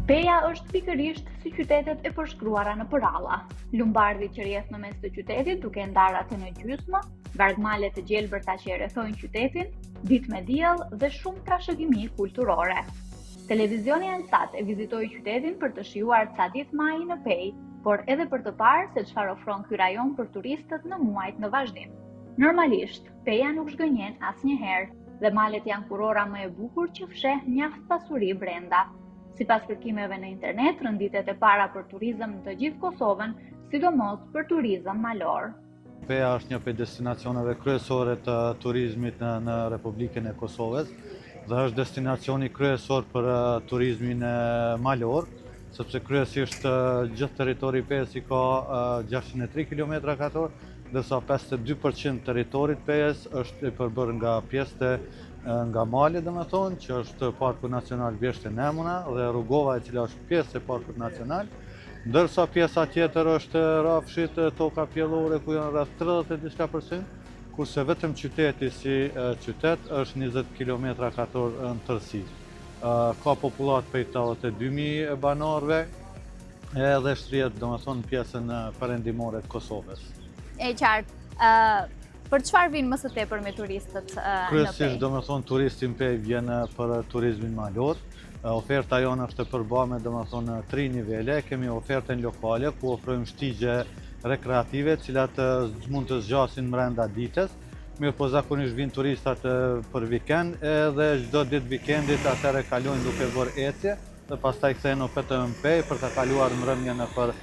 Peja është pikërisht si qytetet e përshkruara në përralla. Lumbardhi që rrjedh në mes të qytetit duke ndarë atë në gjysmë, vargmale të gjelbërta që e rrethojnë qytetin, ditë me diell dhe shumë trashëgimi kulturore. Televizioni Ansat e vizitoi qytetin për të shijuar ca ditë maji në Pejë, por edhe për të parë se çfarë ofron ky rajon për turistët në muajt në vazhdim. Normalisht, Peja nuk zgënjen asnjëherë dhe malet janë kurora më e bukur që fsheh mjaft pasuri brenda. Sipas kërkimeve në internet, rënditet e para për turizëm në të gjithë Kosovën, sidomos për turizëm malor. Peja është një prej destinacioneve kryesore të turizmit në Republikën e Kosovës dhe është destinacioni kryesor për turizmin malor, sepse kryesisht gjithë territori i Pejës i ka 603 km², ndërsa 52% territorit Pejës është e përbërë nga pjesë nga mali, domethënë, që është Parku Nacional Vjeshtë e Nemuna dhe Rrugova, e cila është pjesë e Parkut Nacional, ndërsa pjesa tjetër është rrafshit toka pjellore ku janë rreth 30%, kurse vetëm qyteti si qytet është 20 km² në tërësi. Ka popullat prej 82.000 banorëve edhe shtrihet domethënë pjesën perëndimore të Kosovës. E qartë. Për çfarë vinë më së tepër me turistët në Pejë? Kryesisht, domethënë, turisti në Pejë vjen për turizmin malor. Oferta jonë është e përbërë me domethënë 3 nivele. Kemi ofertën lokale ku ofrojmë shtigje rekreative, të cilat mund të zgjasin brenda ditës. Mirë po zakonisht vinë turistat për vikend edhe çdo ditë vikendit atëherë kalojnë duke bërë ecje dhe pastaj kthehen në Pejë për të kaluar mbrëmjen nëpër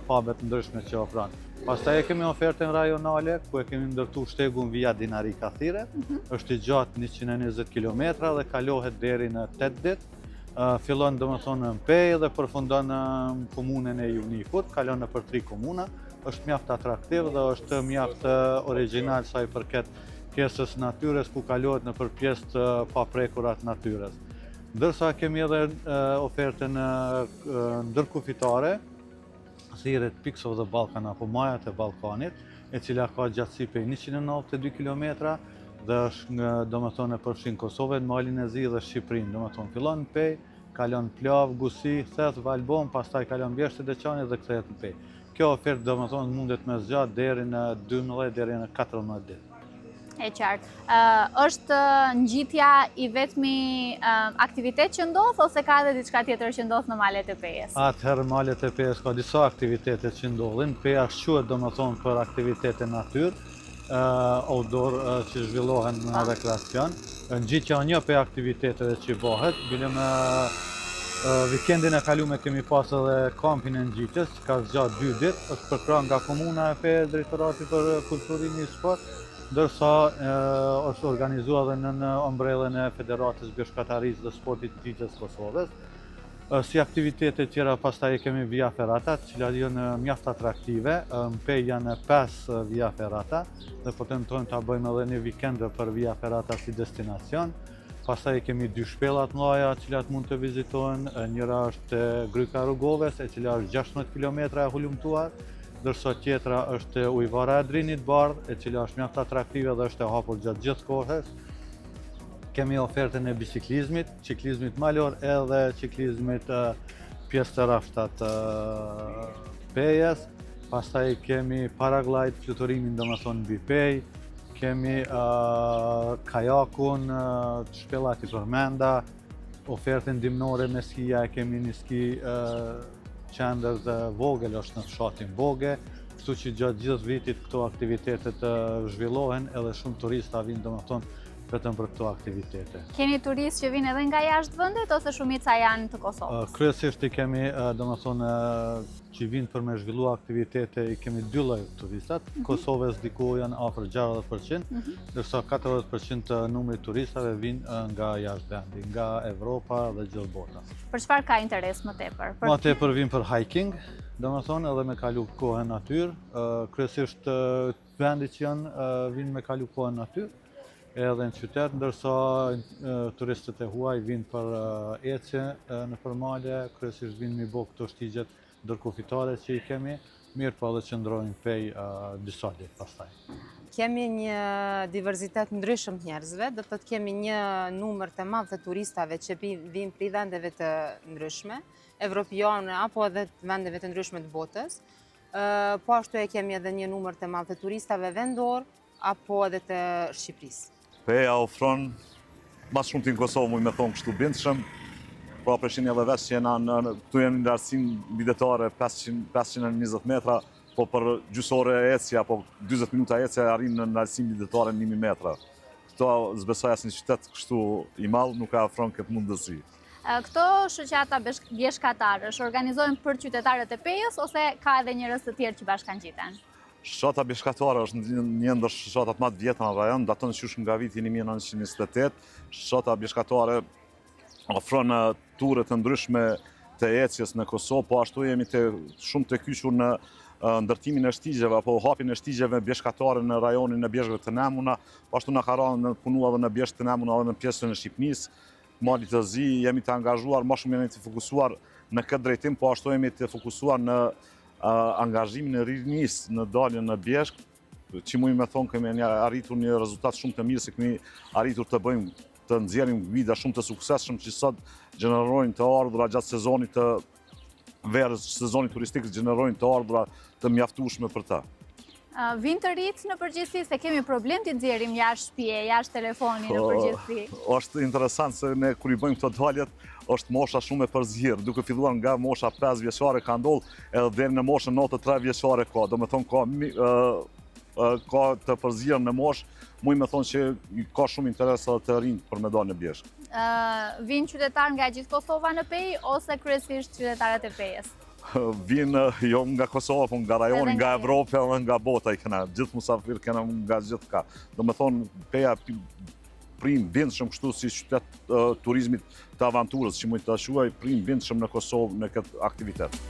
pubet ndryshme që ofron. Pastaj kemi ofertën rajonale, ku e kemi ndërtu shtegun via Dinari Kathire, është i gjatë 120 km dhe kalohet deri në 8 ditë. Fillon domethënë në Pejë dhe përfundon në komunën e Junikut, kalon nëpër 3 komuna, është mjaft atraktiv dhe është mjaft origjinal sa i përket pjesës natyres, ku kalohet nëpër pjesë të paprekura të natyres. Ndërsa kemi edhe ofertën ndërkufitare, thirret Peaks of the Balkan apo Majat e Ballkanit, e cila ka gjatësi prej 192 km dhe është domethënë përfshin Kosovën, Malin e Zi dhe Shqipërinë. Domethënë fillon në Pejë, kalon Plavë, Gusi, Theth, Valbon, pastaj kalon Vjeshtë e Deçanit dhe kthehet në Pejë. Kjo ofertë domethënë mundet me zgjat deri në 12 deri në 14 ditë. E qartë. Është ngjitja i vetmi aktivitet që ndodh ose ka edhe diçka tjetër që ndodh në malet e Pejës? Atëherë malet e Pejës ka disa aktivitete që ndodhin. Peja quhet domethënë për aktivitete natyrë, outdoor që zhvillohen në rekreacion. Ngjitja një prej aktiviteteve që bëhet, bilim vikendin e kaluar kemi pas edhe kampin e ngjitjes, që ka zgjatur 2 ditë, është përkrahur nga komuna e Pejës, Drejtorati për Kulturimin e Sport, ndërsa është organizuar edhe në ombrellën e Federatës Bjeshkatarisë dhe Sportit të Ngjitjes Kosovës. Si aktivitete tjera pastaj kemi via ferata, të cilat janë mjaft atraktive. Në Pejë janë 5 via ferata dhe po tentojmë ta bëjmë edhe një vikend për via ferata si destinacion. Pastaj kemi 2 shpella të mëdha të cilat mund të vizitohen. Njëra është Gryka Rrugovës, e cila është 16 km e hulumtuar, ndërsa tjetra është ujvara e Drinit Bardh, e cila është mjaft atraktive dhe është e hapur gjatë gjithë kohës. Kemi ofertën e biciklizmit, ciklizmit malor edhe ciklizmit pjesë të rafshtat Pejës. Pastaj kemi paraglide, fluturimin domethënë mbi Pejë. Kemi kajakun, shpellat i përmenda, ofertën dimnore me skija, kemi një ski qendër dhe vogël është në fshatin Boge, kështu që gjatë gjithë vitit këto aktivitetet zhvillohen edhe shumë turista vinë domethënë vetëm për këto aktivitete. Keni turistë që vinë edhe nga jashtë vendit ose shumica janë të Kosovës? Kryesisht i kemi domethënë që vinë për me zhvillu aktivitete, i kemi 2 lloj turistat. Kosovës diku janë afër 60%, ndërsa 40% të numrit turistave vinë nga jashtë vendit, nga Evropa dhe gjithë bota. Për çfarë ka interes më tepër? Më tepër vinë për hiking, domethënë edhe me kalu kohën natyrë. Kryesisht vendit që janë vinë me kalu kohën natyrë edhe në qytet, ndërsa turistët e huaj vinë për ecje nëpër male, kryesisht vinë mi bë këto shtigjet ndërkufitare që i kemi, mirë po edhe qëndrojnë Pejë disa ditë pastaj. kemi një diverzitet ndryshëm të njerëzve, do të kemi një numër të madh të turistave që vinë prej vendeve të ndryshme, evropiane apo edhe të vendeve të ndryshme të botës. Po ashtu e kemi edhe një numër të madh të turistave vendor apo edhe të Shqipërisë. PEA ofron mas shumë në Kosovë, mu me thonë kështu bindshëm, pra preshin edhe veç që këtu janë në lartësinë videtare 520 metra, po për gjysore ecje apo 20 minuta ecje arrin në lartësinë videtare 1000 metra. Këto zbesoj asnjë qytet kështu i madh nuk ka ofron këtë mundësi. Këto shoqata bjeshkatarësh organizohen për qytetarët e PEA-s ose ka edhe njerëz të tjerë që bashkangjiten? Shoqata bjeshkatare është një ndër shoqatat më të vjetra në rajon, daton qysh nga viti 1928. Shoqata bjeshkatare ofron ture të ndryshme të ecjes në Kosovë, po ashtu jemi shumë të kyçur në ndërtimin e shtigjeve apo hapjen e shtigjeve bjeshkatare në rajonin e Bjeshkëve të Nemuna, po ashtu na ka rënë në punu edhe në Bjeshkë të Nemuna edhe në pjesën e Shqipënisë, Malit të Zi, jemi të angazhuar, më shumë jemi të fokusuar në këtë drejtim, po ashtu jemi të fokusuar në angazhimin e rinisë në daljen në Bjeshkë, që mujmë me thonë kemi arritur një rezultat shumë të mirë, se kemi arritur të bëjmë të nxjerrim guida shumë të suksesshëm që sot gjenerojnë të ardhura gjatë sezonit të verës, sezonit turistik gjenerojnë të ardhura të mjaftueshme për ta. Vinë të rritë në përgjithësi, se kemi problem të nxjerrim jashtë shtëpie, jashtë telefoni në përgjithësi. Është interesant se ne kur i bëjmë këto daljet, është mosha shumë e përzierë, duke filluar nga mosha 5 vjeçare ka ndodhur edhe deri në moshën 93 vjeçare ka. Domethënë ka të përzierë në moshë, muj me thonë që ka shumë interes edhe të rinj për me dalë në Bjeshkë. Vinë qytetarë nga gjithë Kosova në PEI ose kryesisht qytetarët e PEI-s? Vinë jo nga Kosova, po nga rajoni, nga Evropa dhe nga bota i kena. Gjithë musafir kena nga gjithë ka. Do me thonë, PEA prim bindshëm kështu si qytet turizmit të avanturës, që mujtë të shuaj, prim bindshëm në Kosovë në këtë aktivitet.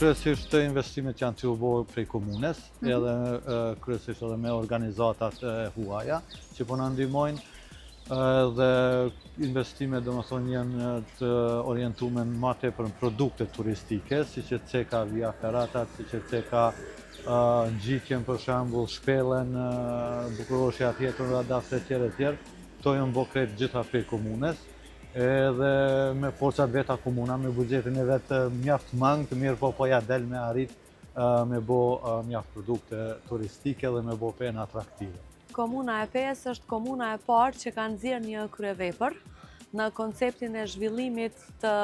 Kryesisht të investimet janë të bërë prej komunes, edhe kryesisht edhe me organizatat e huaja që po na ndihmojnë, dhe investimet domethënë janë të orientuar më tepër në produkte turistike, siç e ceka via feratat, siç e ceka ngjitjen për shembull, shpellën, bukurosja tjetër, radafte e tjerë, këto janë bërë krejt gjitha prej komunes. Edhe me forcat veta komuna, me buxhetin e vetë mjaft mangë, mirë po ja del me arrit me bo mjaft produkte turistike dhe me bo PEA atraktive. Komuna e PEA-s është komuna e parë që ka nxjerrë një kryevepër në konceptin e zhvillimit të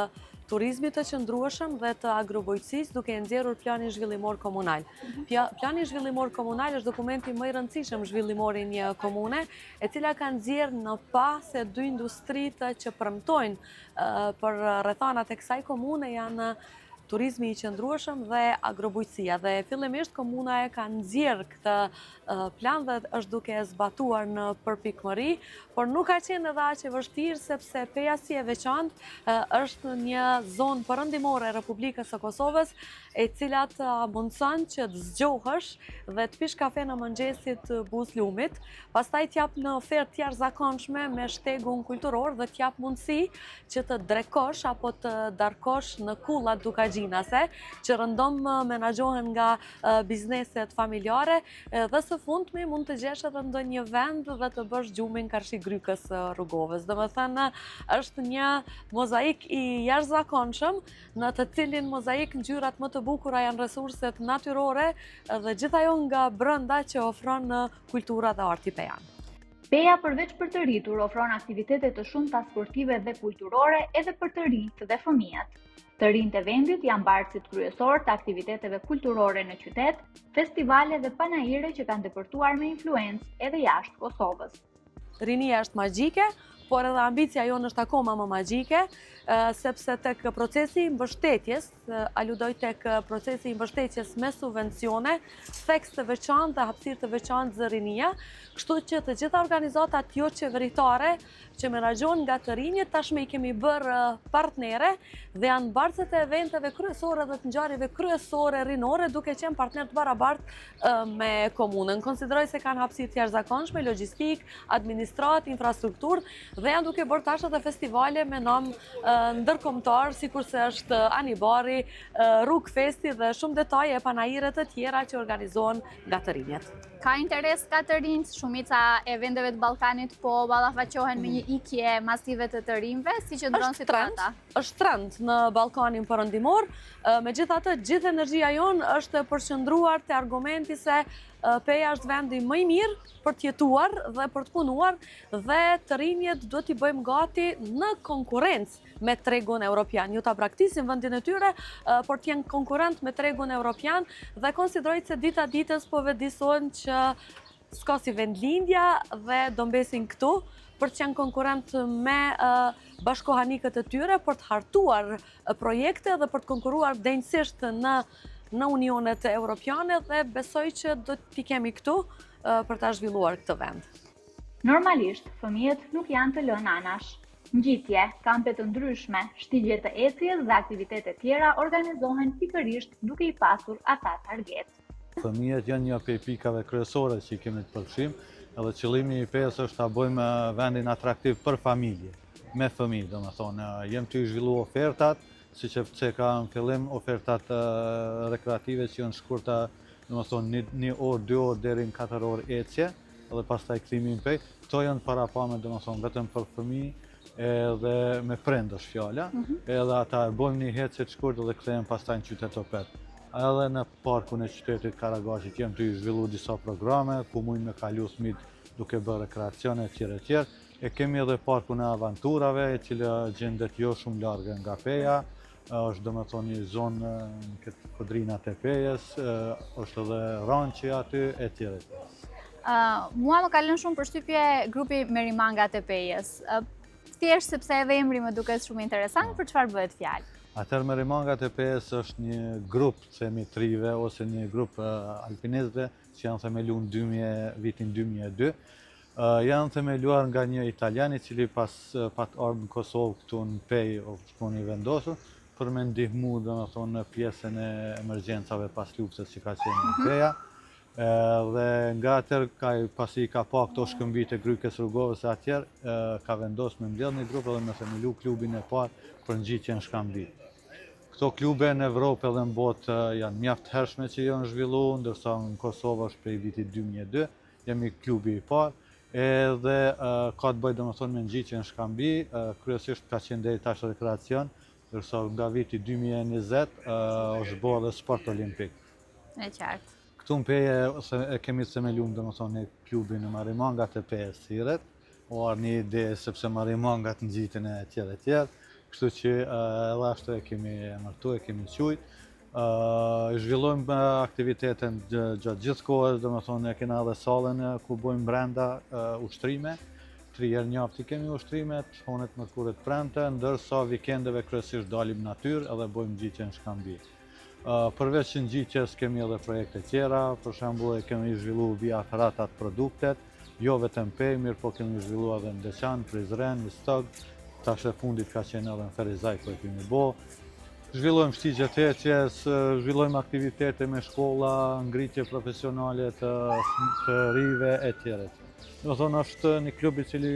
turizmit të qëndrueshëm dhe të agrobojqësisë, duke nxjerrur planin zhvillimor komunal. Plani zhvillimor komunal është dokumenti më i rëndësishëm zhvillimor i një komune, e cila ka nxjerrë në pas se dy industritë që premtojnë për rrethanat e kësaj komune janë turizmi i qëndrueshëm dhe agrobujqësia. Dhe fillimisht komuna e ka nxjerrë këtë plan dhe është duke e zbatuar në përpikmëri, por nuk ka qenë edhe aq e vështirë sepse PEA si e veçantë është një zonë perëndimore e Republikës së Kosovës, e cila të mundson që të zgjohesh dhe të pish kafe në mëngjesit Buzlumit, pastaj t'jap në ofertë të jashtëzakonshme me shtegun kulturor dhe t'jap mundësi që të drekosh apo të darkosh në kullat dukagjinase, që rëndom menaxhohen nga bizneset familjare, dhe së fundmi mund të gjesh edhe ndonjë vend dhe të bësh gjumin Karshi-Grykës Rrugovës. Domethënë është një mozaik i jashtëzakonshëm, në të cilin mozaik ngjyrat më të bukura janë resurset natyrore dhe gjithajo nga brenda që ofron kultura dhe arti pejan. PEA përveç për të rritur ofron aktivitete të shumta sportive dhe kulturore edhe për të rinjt dhe fëmijët. Të rinjt e vendit janë bartësit kryesor të aktiviteteve kulturore në qytet, festivale dhe panajire që kanë depërtuar me influencë edhe jashtë Kosovës. Rinia është magjike, por edhe ambicia jonë është akoma më magjike, sepse tek procesi i mbështetjes, aludoj tek procesi i mbështetjes me subvencione, theks të veçantë dhe hapësirë të veçantë zërinia, kështu që të gjitha organizatat jo qeveritare që menaxhojnë nga të rinjët tashmë i kemi bërë partnere dhe janë bartësit e eventeve kryesore dhe të ngjarjeve kryesore rinore, duke qenë partner të barabartë me komunën. Konsideroj se kanë hapësirë të jashtëzakonshme, logjistik, administrat, infrastrukturë dhe janë duke bërë tash edhe festivale me nam ndërkombëtar, sikurse është Anibari, Rrugë Festi dhe shumë detaje e panajire të tjera që organizohen nga të rinjët. Ka interes ka të rinjt, shumica eventeve të Ballkanit po ballafaqohen me një ikje masive të rinjve, si që ndron situata. Është trend në Ballkanin perëndimor, megjithatë gjithë energjia jonë është përqendruar te argumenti se Peja është vendi më i mirë për të jetuar dhe për të punuar dhe të rinjët duhet t'i bëjmë gati në konkurrencë me tregun evropian. Ju ta braktisin vendin e tyre, por t'jenë konkurrent me tregun evropian dhe konsiderojnë se dita ditës po vedisohen që s'ka si vendlindja dhe do mbesin këtu për të qenë konkurrent me bashkohanikët e tyre për të hartuar projekte dhe për të konkuruar denjësisht në unionet europiane dhe besoj që do t'i kemi këtu për ta zhvilluar këtë vend. Normalisht, fëmijët nuk janë të lënë anash. Ngjitje, kampe të ndryshme, shtigje të ecjes dhe aktivitete tjera organizohen pikërisht duke i pasur ata target. Fëmijët janë një prej pikave kryesore që i kemi të përfshim, edhe qëllimi i PES është ta bëjmë vendin atraktiv për familje, me fëmijë, domethënë, jem të zhvillu ofertat, siç e ka në fillim ofertat rekreative që janë shkurta, domethënë 1 orë, 2 orë deri në 4 orë ecje, edhe pastaj kthimi në pej. Këto janë parapame, domethënë vetëm për fëmijë edhe me prindësh fjala, edhe ata e bëjmë një ecje të shkurtër dhe kthehen pastaj në qytet opet. Edhe në parkun e qytetit Karagashit jem të zhvillu disa programe ku mund me kalu fëmijët duke bërë rekreacione etj. E kemi edhe parkun e aventurave, e cila gjendet jo shumë largë nga Peja, është domethënë një zonë në këtë kodrinat e Pejës, është edhe rançi aty etj. Mua më ka lënë shumë përshtypje grupi Merimangat e Pejës. Thjesht sepse edhe emri më duket shumë interesant, për çfarë bëhet fjalë? Atëherë Merimangat e Pejës është një grup themitrive ose një grup alpinistëve që janë themeluar në vitin 2002. Janë themeluar nga një italian i cili pas pat ardhur në Kosovë këtu në Pejë u i vendosur për me ndihmu domethënë në pjesën e emergjencave pas luftës që ka qenë në Peja. Dhe nga atëherë pasi ka pa këto shkëmbijtë e Grykës Rrugovës atëherë, ka vendosur me mbledh një grup dhe me themelu klubin e parë për ngjitjen shkëmbi. Këto klube në Evropë edhe në botë janë mjaft hershme që janë zhvilluar, ndërsa në Kosovë është prej vitit 2002, jemi klubi i parë. Edhe ka të bëjë domethënë me ngjitjen shkëmbi, kryesisht ka qenë deri tash rekreacion, ndërsa nga viti 2020 është bërë edhe sport olimpik. E qartë. Këtu në Peje e kemi themeluar domethënë klubin e Marimangat e Pejës Siret, o ardhi një ide sepse Marimangat ngjiten e tjerë e tjerë, kështu që edhe ashtu e kemi emërtuar, e kemi quajtur. Zhvillojmë aktivitetin gjatë gjithë kohës, domethënë kena edhe sallën ku bëjmë brenda ushtrime. 3 herë njaftë kemi ushtrimet, honet mërkuret premte, ndërsa vikendeve kryesisht dalim natyrë edhe bëjmë ngjitjen shkëmbi. Përveç ngjitjes kemi edhe projekte tjera, për shembull kemi zhvilluar via feratat produktet, jo vetëm Pejë, mirë po kemi zhvilluar edhe në Deçan, Prizren, Istog, tash e fundit ka qenë edhe në Ferizaj ku e kemi bë. Zhvillojmë shtigje të ecjes, zhvillojmë aktivitete me shkolla, ngritje profesionale të rive etj. Domethënë është një klub i cili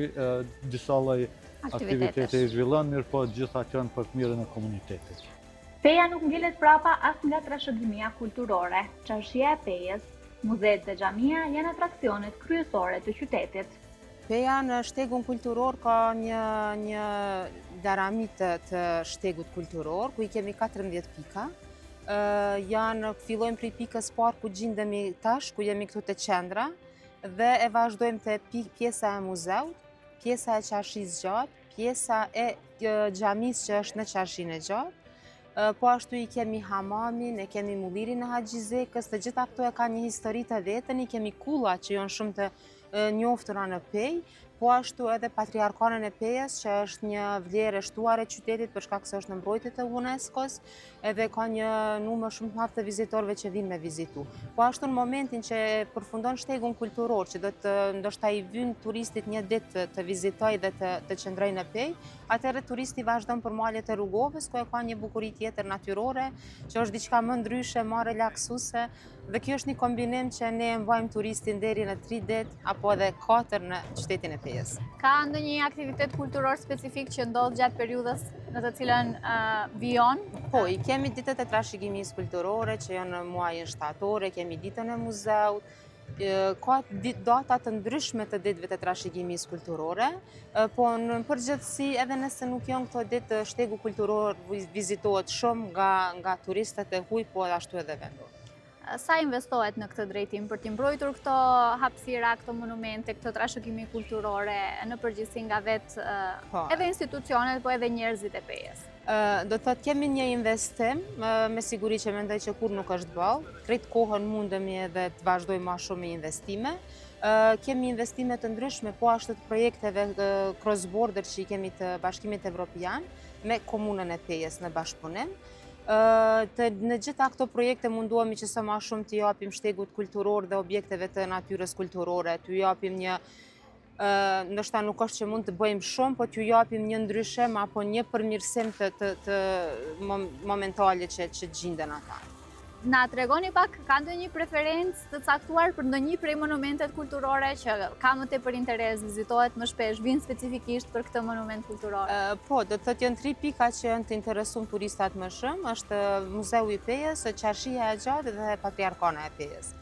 disa lloj aktivitete i zhvillon, mirë po gjitha janë për të mirën e komunitetit. Peja nuk ngelet prapa as nga trashëgimia kulturore. Çarshia e Pejës, muzeet dhe xhamia janë atraksionet kryesore të qytetit. Peja në shtegun kulturor ka një daramit të shtegut kulturor, ku i kemi 14 pika. Fillojmë prej pikës parë ku gjindemi tash, ku jemi këtu te qendra, dhe e vazhdojmë te pjesa e muzeut, pjesa e çarshis gjatë, pjesa e xhamis që është në çarshin e gjatë. Po ashtu i kemi hamamin, e kemi mullirin e Haxhizekës, të gjitha këto e ka një histori të vetën, i kemi kullat që janë shumë të njoftura në Pejë, po ashtu edhe Patriarkanën e Pejës, që është një vlerë e shtuar e qytetit për shkak se është në mbrojtje të UNESCO-s, edhe ka një numër shumë të madh të vizitorëve që vinë me vizitu. Po ashtu në momentin që përfundon shtegun kulturor, që do të ndoshta i vyn turistit një ditë të vizitojë dhe të qëndrojë në Pejë, atëherë turisti vazhdon për malet e Rrugovës, ku ka një bukuri tjetër natyrore, që është diçka më ndryshe, më relaksuese, dhe kjo është një kombinim që ne e mbajmë turistin deri në 3 ditë apo edhe 4 në qytetin e Pejës. Ka ndonjë aktivitet kulturor specifik që ndodh gjatë periudhës në të cilën vijon? Po, i kemi ditët e trashëgimisë kulturore që janë në muajin shtator, kemi ditën e muzeut, ka data të ndryshme të ditëve të trashëgimisë kulturore, po në përgjithësi edhe nëse nuk janë këto ditë, shtegu kulturor vizitohet shumë nga turistët e huaj, po ashtu edhe vendor. Sa investohet në këtë drejtim për t'i mbrojtur këto hapësira, këto monumente, këto trashëgimi kulturore në përgjithësi nga vetë edhe institucionet, po edhe njerëzit e Pejës? Do të kemi një investim, me siguri që mendoj që kur nuk është ballë, krejt kohën mundemi edhe të vazhdojmë ma shumë me investime. Kemi investime të ndryshme, po ashtu të projekteve cross-border që i kemi të Bashkimit Evropian me komunën e Pejës në bashkëpunim. Në gjitha këto projekte munduemi që sa ma shumë të japim shtegut kulturor dhe objekteve të natyrës kulturore, të japim një, ndoshta nuk është që mund të bëjmë shumë, po të japim një ndryshim apo një përmirësim të momentale që gjinden ata. Na tregoni pak, ka ndonjë preferencë të caktuar për ndonjë prej monumentet kulturore që ka më tepër interes, vizitohet më shpesh, vinë specifikisht për këtë monument kulturor? Po, do të thotë janë 3 pika që janë të interesuar turistat më shumë, është Muzeu i Pejës, Qarshia e Gjatë dhe Patriarkana e Pejës.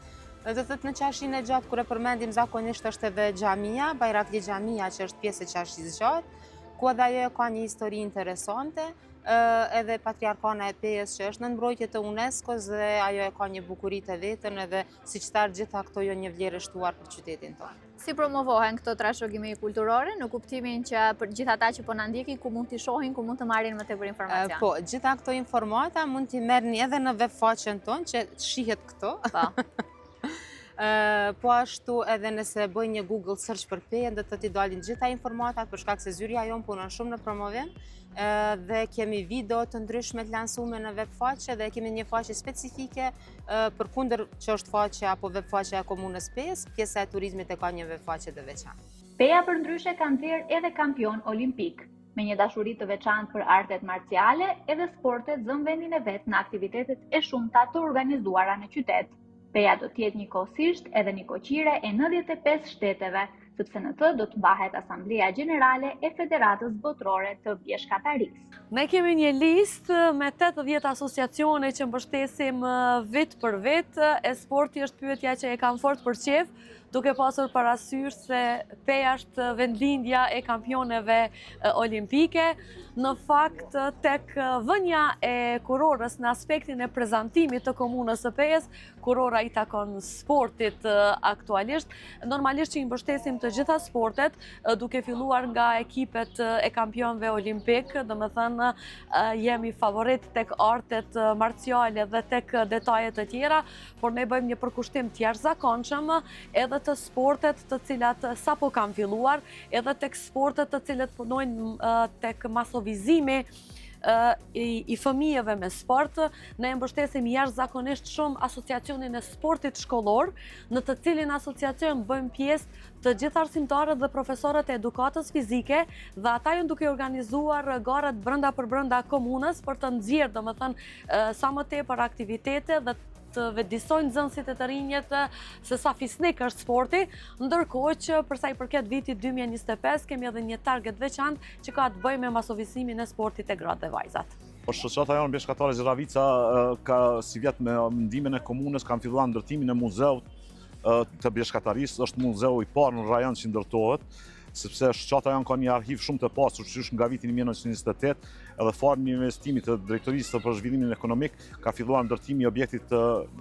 Do të thotë në Qarshinë e Gjatë, kur e përmendim zakonisht është edhe xhamia, Bayrakli xhamia që është pjesë e Qarshisë Gjatë, ku edhe ajo ka një histori interesante, edhe Patriarkana e Pejës që është në mbrojtje të UNESCO-s dhe ajo e ka një bukuri të vetën edhe siç thash gjitha këto janë një vlerë e shtuar për qytetin tonë. Si promovohen këto trashëgimi kulturore në kuptimin që për gjithë ata që po na ndjekin, ku mund t'i shohin, ku mund të marrin më tepër informacion? Po, gjitha këto informata mund t'i merrni edhe në web faqen tonë që shihet këto. Po ashtu edhe nëse bëj një Google search për Pejën, do të t'i dalin gjitha informatat për shkak se zyrja jon punon shumë në promovim, dhe kemi video të ndryshme të lansume në web faqe dhe kemi një faqe specifike përkundër që është faqe apo web faqe e komunës Pejës, pjesa e turizmit e ka një web faqe të veçantë. Peja për ndryshe ka nxjerrë edhe kampion olimpik. Me një dashuri të veçantë për artet marciale, edhe sportet zën vendin e vet në aktivitetet e shumta të organizuara në qytet. Peja do t'jetë njëkohësisht edhe një koqire e 95 shteteve, sepse në të do të mbahet Asambleja Gjenerale e Federatës Botërore të Bjeshkatarisë. Ne kemi një listë me 80 asociacione që mbështesim vit për vit. E sporti është pyetja që e kam fort për qef, duke pasur parasysh se Peja është vendlindja e kampioneve olimpike. Në fakt, tek vënia e kurorës në aspektin e prezantimit të komunës së Pejës, kurora i takon sportit aktualisht. Normalisht që i mbështesim të gjitha sportet, duke filluar nga ekipet e kampionëve olimpik, domethënë jemi favorit tek artet marciale dhe tek detajet të tjera, por ne bëjmë një përkushtim të jashtëzakonshëm edhe të sportet të cilat sapo kanë filluar, edhe tek sportet të cilat punojnë tek masovizimi i fëmijëve me sport. Ne mbështesim jashtëzakonisht shumë asociacionin e sportit shkollor, në të cilin asociacion bëjmë pjesë të gjithë arsimtarët dhe profesorët e edukatës fizike, dhe ata janë duke organizuar garat brenda për brenda komunës për të nxjerrë, domethënë, sa më tepër aktivitete dhe të vetëdijsojnë nxënësit e të rinjët se sa fisnik është sporti, ndërkohë që përsa i përket vitit 2025 kemi edhe një target veçantë që ka të bëjë me masovisimin e sportit e gratë dhe vajzat. Shoqata jonë Bjeshkatare Gjeravica ka si vjet me mendimin e komunës kanë filluar ndërtimin e muzeut të Bjeshkatarisë, është muzeu i parë në rajon që ndërtohet, sepse shoqata jonë ka një arhiv shumë të pasur që është nga vitin 1928, edhe farmi i investimit të Drejtorisë për Zhvillimin Ekonomik ka filluar ndërtimi i objektit të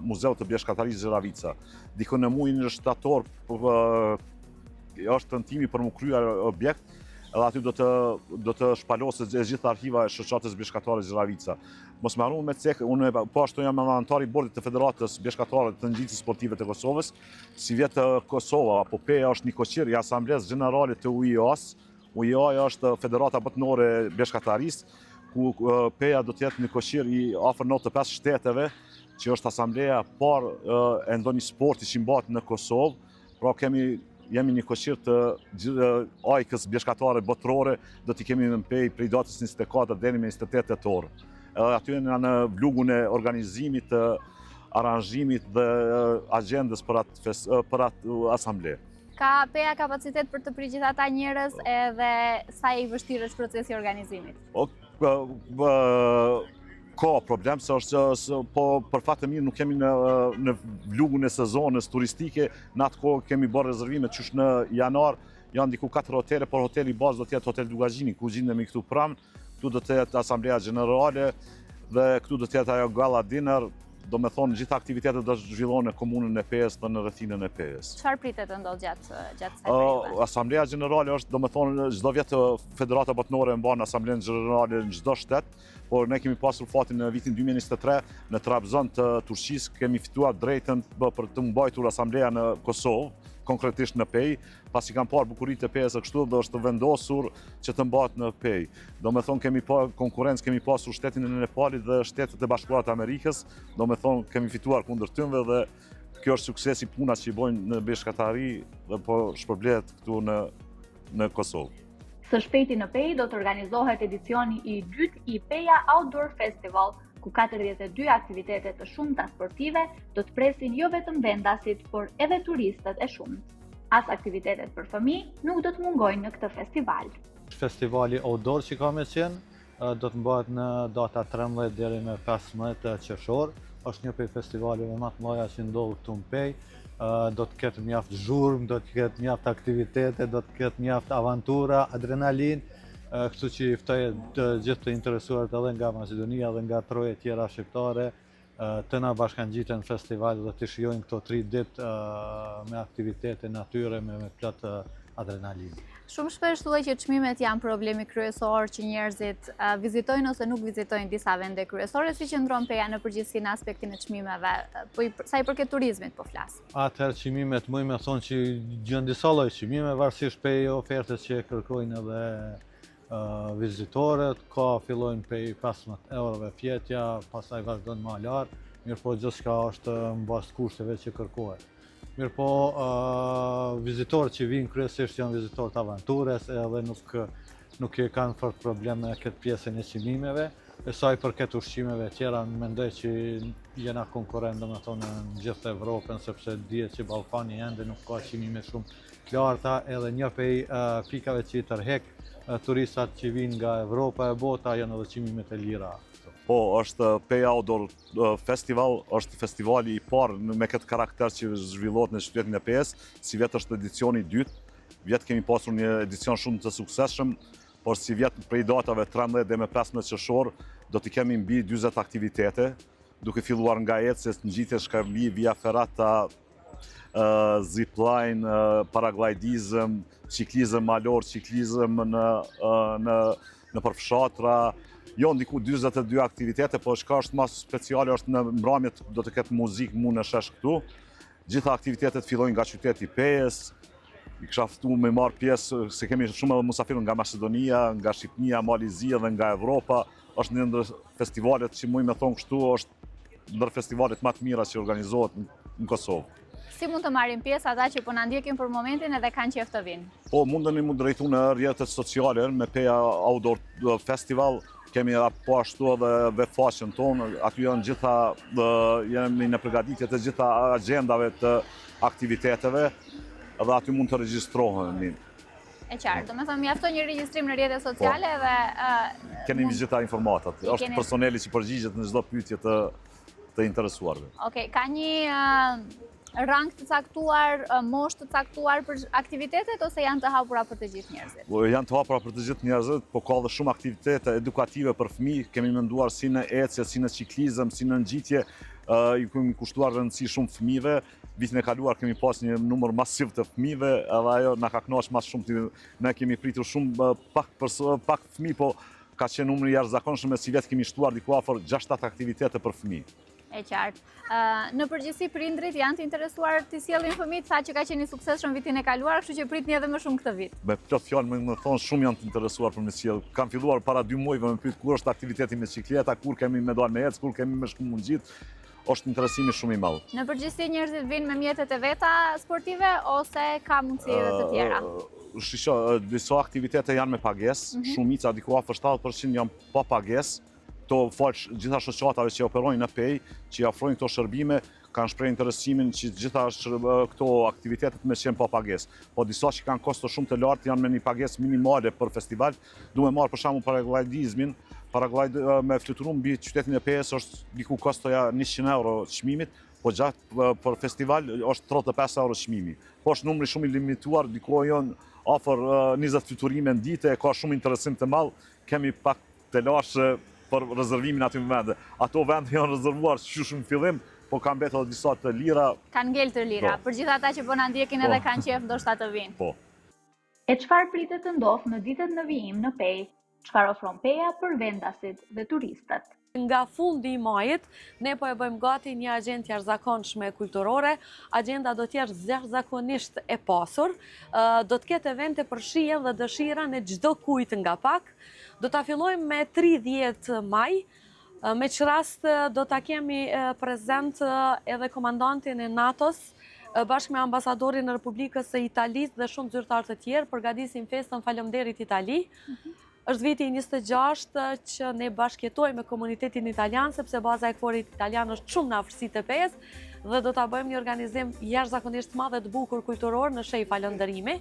Muzeut të Bjeshkatarisë Gjeravica. Dikon në muajin shtator është tentimi për më kryer objekt edhe aty do të shpaloset e gjitha arkiva e shoqatës bjeshkatare Gjeravica. Mos më harru me cek, unë po ashtu jam antar i bordit të Federatës Bjeshkatare të Ngjitjes Sportive të Kosovës. Si vjet Kosova apo PEA është një koqir i Asamblesë Gjenerale të UiA-s. UiA është Federata Botërore e Bjeshkatarisë, ku PEA do të jetë një koqir i afër 95 shteteve, që është asambleja parë e ndonjë sporti që mbahet në Kosovë. Pra jemi një koqir të ajkës bjeshkatare botërore, do t'i kemi në PEI prej datës 24 deri me 28 tetor. Edhe aty në vlugun e organizimit, të aranjimit dhe agendës për atë asamble. Ka PEA kapacitet për të përgjithë ata njerëz edhe sa i vështirë është procesi i organizimit? Ka problem, se është, po për fat të mirë nuk kemi në vlugun e sezonës turistike, në atë kohë kemi bërë rezervime qysh në janar, janë diku 4 hotele, por hoteli bazë do të jetë Hotel Dugazhini, ku gjindemi këtu pranë, këtu do të jetë Asambleja Gjenerale dhe këtu do të jetë ajo gala dinner, do me thonë gjitha aktivitetet do të zhvillohen në komunën e PES dhe në rrethinën e PES. Çfarë pritet të ndodhë gjatë kësaj periudhe? Asambleja Gjenerale është, do me thonë, çdo vit Federata Botërore mban Asamblenë Gjenerale në çdo shtet, por ne kemi pasur fatin në vitin 2023 në Trabzon të Turqisë kemi fituar drejtën për të mbajtur asambleja në Kosovë, konkretisht në PEI, pasi kanë parë bukuritë e PES-së kështu dhe është vendosur që të mbahet në PEI. Do me thonë kemi konkurrencë, kemi pasur shtetin e Nepalit dhe shtetet e Bashkuara të Amerikës, do me thonë kemi fituar kundër tyre dhe kjo është suksesi puna që i bojnë në bjeshkatari dhe po shpërblet këtu në Kosovë. Së shpejti në PEI do të organizohet edicioni i dytë i PEA Outdoor Festival, ku 42 aktivitete të shumta sportive do të presin jo vetëm vendasit, por edhe turistët e shumët. As aktivitetet për fëmijë nuk do të mungojnë në këtë festival. Festivali outdoor që ka me qenë do të mbahet në data 13 deri me 15 qershor. Është një prej festivaleve më të mëdha që ndodh këtu në PEI. Do të ketë mjaft zhurmë, do të ketë mjaft aktivitete, do të ketë mjaft avantura, adrenalin, kështu që i ftoj të gjithë të interesuar edhe nga Maqedonia dhe nga troje tjera shqiptare të na bashkangjiten në festival dhe të shijojnë këto 3 ditë me aktivitete natyre me plot adrenalin. Shumë shpesh thuhet që çmimet janë problemi kryesor që njerëzit vizitojnë ose nuk vizitojnë disa vende kryesore, si qëndron PEA në përgjithësi në aspektin e çmimeve, po sa i përket turizmit po flas. Atëherë çmimet muj me thonë që gjën disa lloj çmime varësisht prej ofertës që kërkojnë edhe vizitorët, ka fillojnë prej 15 eurove fjetja, pastaj vazhdon më lart, mirëpo gjithçka është mbas kushteve që kërkohet. Mirëpo vizitorët që vinë kryesisht janë vizitorët avantures edhe nuk e kanë fort probleme me këtë pjesën e çmimeve. E sa i përket ushqimeve tjera, mendoj që jena konkurrent domethënë në gjithë Evropën, sepse dihet që Ballkani ende nuk ka çmime shumë të larta, edhe një prej pikave që i tërhek turistat që vinë nga Evropa e bota janë edhe çmimet e lira. Po, është PEA Outdoor Festival, është festivali i parë me këtë karakter që zhvillohet në qytetin e PES, si vjet është edicioni i dytë. Vjet kemi pasur një edicion shumë të suksesshëm, por si vjet prej datave 13 dhe me 15 qershor do t'i kemi mbi 40 aktivitete, duke filluar nga ecjes, ngjitje shkëmbë, via ferrata, zipline, paraglidizëm, ciklizëm malor, ciklizëm në përfshatra. Jo, ndiku 42 aktivitete, po çka është më speciale është në mbrëmjet do të ketë muzikë në shesh këtu. Gjitha aktivitetet fillojnë nga qyteti PES. I kisha ftuar me marr pjesë, se kemi shumë edhe musafirë nga Maqedonia, nga Shqipënia, Malizia dhe nga Evropa. Është një ndër festivalet që muj me thonë kështu, është ndër festivalet më të mira që organizohet në Kosovë. Si mund të marrin pjesë ata që po na ndjekin për momentin edhe kanë qejf të vinë? Po, mundeni mu drejtu në rrjetet sociale me PEA Outdoor Festival. Kemi po ashtu edhe faqen tonë, aty janë gjitha, jemi në përgatitje të gjitha agendave të aktiviteteve edhe aty mund të regjistrohen. E qartë, do me thëmë mjafton një regjistrim në rrjetet sociale dhe... Keni gjitha informatat, është personeli që përgjigjet në çdo pyetje të interesuarve. Okej, ka një rang të caktuar, moshë të caktuar për aktivitetet ose janë të hapura për të gjithë njerëzit? Janë të hapura për të gjithë njerëzit, po ka dhe shumë aktivitete edukative për fëmijë, kemi menduar si në ecje, si në ciklizëm, si në ngjitje, i kemi kushtuar rëndësi shumë fëmijëve, vitin e kaluar kemi pas një numër masiv të fëmijëve, edhe ajo na ka kënaqur më shumë. Ne kemi pritur shumë pak fëmijë, po ka qenë numri i jashtëzakonshëm, si vetë kemi shtuar diku afër 6-7 aktivitete për fëmijë. E qartë. Në përgjithësi prindrit janë të interesuar të sjellin fëmijët, sa që ka qenë i suksesshëm vitin e kaluar, kështu që pritni edhe më shumë këtë vit. Me plot fjalë më thonë shumë janë të interesuar për me sjell. Kam filluar para 2 muajve me pyet kur është aktiviteti me cikleta, kur kemi me dalë me ecë, kur kemi me shku mungjit. Është interesimi shumë i madh. Në përgjithësi njerëzit vinë me mjetet e veta sportive ose ka mundësi edhe të tjera? Shisho, disa aktivitete janë me pagesë, shumica diku afër 70% janë pa pagesë. To falç gjitha shoqatave që operojnë në pej, që ofrojnë këto shërbime, kanë shprehur interesimin që gjitha këto aktivitetet me qenë pa pagesë. Po disa që kanë kosto shumë të lartë janë me një pagesë minimale për festival. Duhet marr për shembull paraglidizmin, me fluturim mbi qytetin e Pejës është diku kostoja 100 euro çmimit, po gjatë për festival është 35 euro çmimi. Po është numri shumë i limituar, diku janë afër 20 fluturime në ditë, ka shumë interesim të madh, kemi pak të lashë për rezervimin aty në vende. Ato vende janë rezervuar shumë në fillim, po kanë mbetur disa të lira. Kanë ngel të lira, për gjithë ata që po na ndjekin edhe kanë qejf ndoshta të vinë. Po. E çfarë pritet të ndodhë në ditët në vijim në Pejë? Çfarë ofron Peja për vendasit dhe turistët? Nga fundi i majit, ne po e bëjmë gati një agjendë jashtëzakonshme kulturore. Agjenda do të jetë jashtëzakonisht e pasur. Do të ketë evente për shijen dhe dëshirën e çdo kujt nga pak. Do ta fillojmë me 30 maj. Me që rast do ta kemi prezent edhe komandantin e NATO-s, bashkë me ambasadorin e Republikës së Italisë dhe shumë zyrtar të tjerë, përgatisim festën Falënderit Itali. Është viti 26 që ne bashkëjetojmë me komunitetin italian, sepse baza e kforit italian është shumë në afërsi të Pejës dhe do ta bëjmë një organizim jashtëzakonisht madh dhe të bukur kulturor në shej falënderimi.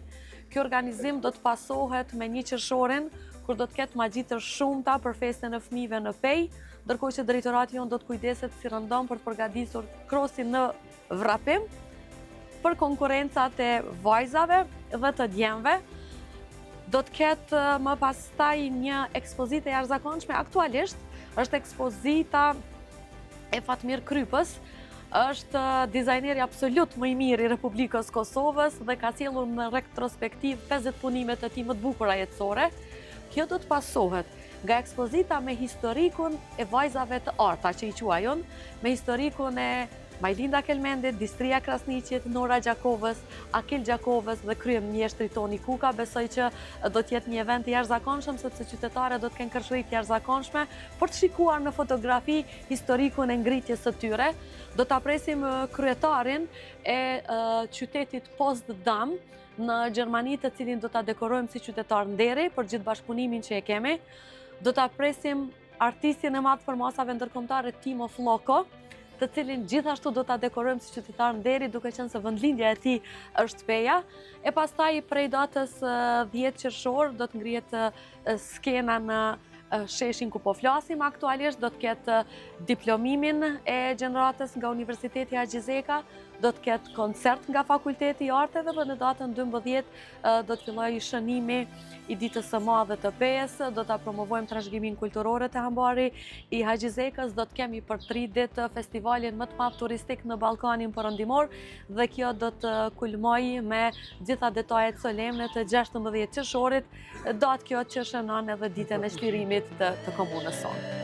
Ky organizim do të pasohet me 1 qershorin, kur do të ketë magji të shumta për festën e fëmijëve në Pejë, ndërkohë që drejtorati jon do të kujdeset si rëndom për të përgatitur krosin në vrapim për konkurrencat e vajzave dhe të djemve. Do të ketë më pastaj një ekspozitë e jashtëzakonshme. Aktualisht është ekspozita e Fatmir Krypës, është dizajneri absolut më i mirë i Republikës Kosovës dhe ka sjellur në retrospektiv 50 punime të tij më të bukura jetësore. Kjo do të pasohet nga ekspozita me historikun e vajzave të arta, që i quajnë, me historikun e Majlinda Kelmendit, Distria Krasniqit, Nora Gjakovës, Akil Gjakovës dhe kryeministri Toni Kuka. Besoj që do të jetë një event i jashtëzakonshëm, sepse qytetarët do të kenë kërshërit të jashtëzakonshme për të shikuar në fotografi historikun e ngritjes së tyre. Do ta presim kryetarin e qytetit Potsdam në Gjermani, të cilin do ta dekorojmë si qytetar nderi për gjithë bashkëpunimin që e kemi. Do ta presim artistin e madh përmasave ndërkombëtare Timo Floko, të cilin gjithashtu do ta dekorojmë si qytetar nderi, duke qenë se vendlindja e tij është Peja. E pastaj prej datës 10 qershor do të ngrihet skena në sheshin ku po flasim aktualisht, do të ketë diplomimin e gjeneratës nga Universiteti Haxhizeka, do të ketë koncert nga Fakulteti i Arteve dhe në datën 12 do të fillojë shënimi i ditës së madhe të Pejës, do ta promovojmë trashëgiminë kulturore të Hambari i Haxhizekës, do të kemi për 3 ditë festivalin më të madh turistik në Ballkanin Perëndimor dhe kjo do të kulmojë me gjitha detajet solemne të 16 qershorit, datë kjo që shënon edhe ditën e çlirimit të komunës sonë.